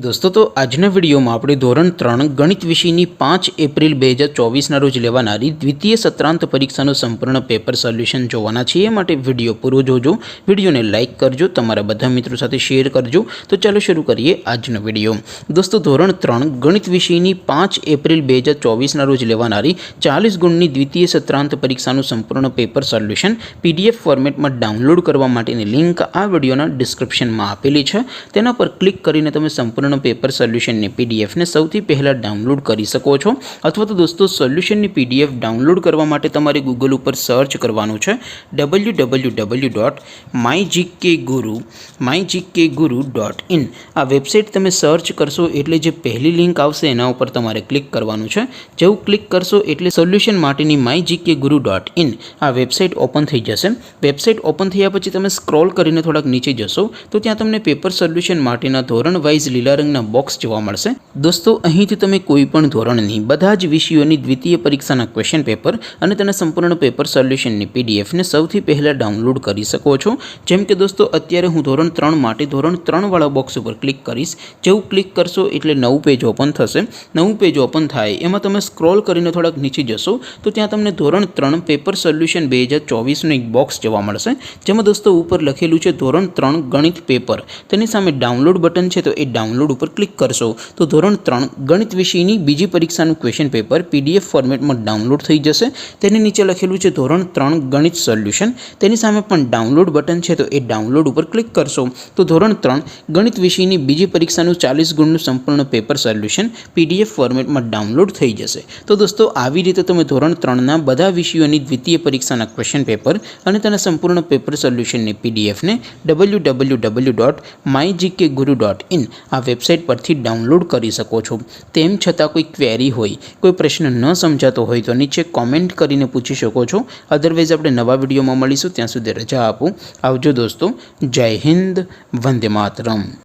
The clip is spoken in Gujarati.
दोस्तों तो आजना विडियो में આપણે ધોરણ 3 ગણિત વિષયની 5 એપ્રિલ 2024ના રોજ લેવાનારી દ્વિતીય સત્રાંત પરીક્ષાનું સંપૂર્ણ પેપર સોલ્યુશન જોવાના છીએ। માટે વિડિયો પૂરો જોજો, વિડિયોને લાઈક કરજો, તમારા બધા મિત્રો સાથે શેર કરજો। તો ચાલો શરૂ કરીએ આજનો વિડિયો। દોસ્તો ધોરણ 3 ગણિત વિષયની 5 એપ્રિલ 2024ના રોજ લેવાનારી 40 ગુણની દ્વિતીય સત્રાંત પરીક્ષાનું સંપૂર્ણ પેપર સોલ્યુશન પીડીએફ ફોર્મેટમાં ડાઉનલોડ કરવા માટેની લિંક આ વિડિયોના ડિસ્ક્રિપ્શનમાં આપેલી છે। તેના પર ક્લિક કરીને તમે સંપૂર્ણ पेपर सोल्यूशन ने पीडीएफ ने सौथी पहला डाउनलॉड करी सको छो। अथवा तो दोस्तों सोल्यूशन ने पीडीएफ डाउनलॉड करवा माटे तमारे गूगल पर सर्च करवानुं छे www.mygkguru.in। आ वेबसाइट तमे सर्च करशो एटले जे पहली लिंक आवशे एना उपर तमारे क्लिक करवानुं छे। जेवुं क्लिक करशो एटले सोल्यूशन माटेनी mygkguru.in आ वेबसाइट ओपन थई जशे। वेबसाइट ओपन थया पछी तमे स्क्रॉल करीने थोड़ाक नीचे जशो तो त्यां तमने पेपर सोल्यूशन माटेना धोरण वाइज लीला रंगना बॉक्स जोवा मळशे। दोस्तों અહીંથી તમે કોઈપણ ધોરણની બધા જ વિષયોની દ્વિતીય પરીક્ષાના ક્વેશ્ચન પેપર અને તેના સંપૂર્ણ પેપર સોલ્યુશનની પીડીએફ ને સૌથી પહેલા ડાઉનલોડ કરી શકો છો। જેમ કે દોસ્તો અત્યારે હું ધોરણ 3 માટે ધોરણ 3 વાળા બોક્સ ઉપર ક્લિક કરીશ। જેવું ક્લિક કરશો એટલે નવું પેજ ઓપન થશે। નવું પેજ ઓપન થાય એમાં તમે સ્ક્રોલ કરીને થોડાક નીચે જશો તો ત્યાં તમને ધોરણ 3 પેપર સોલ્યુશન 2024 નું એક બોક્સ જોવા મળશે। જેમાં દોસ્તો ઉપર લખેલું છે ધોરણ 3 ગણિત પેપર। તેની સામે ડાઉનલોડ બટન છે તો એ डाउनलॉड पर क्लिक करशो तो धोरण 3 गणित विषयनी बीजी परीक्षाનું क्वेश्चन पेपर पीडीएफ फॉर्मेट में डाउनलॉड थई जशे। तेनी नीचे लखेलुं छे धोरण 3 गणित सोल्यूशन। तेनी सामे पण डाउनलॉड बटन छे तो ए डाउनलॉड पर क्लिक करशो तो धोरण 3 गणित विषयनी बीजी परीक्षाનું 40 गुणનું संपूर्ण पेपर सोल्यूशन पीडीएफ फॉर्मेट में डाउनलॉड थई जशे। तो दोस्तों આવી રીતે તમે ધોરણ 3 ના બધા વિષયોની દ્વિતીય પરીક્ષાના ક્વેશ્ચન પેપર અને તેના સંપૂર્ણ પેપર સોલ્યુશનની પીડીએફ ને www.mygkguru.in आ वेबसाइट पर डाउनलॉड करी सको छो। तेम छतां कोई क्वेरी होय, कोई प्रश्न न समजातो होय तो नीचे कॉमेंट करीने पूछी शको छो। अदरवाइज आपणे नवा विडियोमां मळीशुं, त्यां सुधी रजा आपो। आवजो दोस्तों। जय हिंद, वंदे मातरम।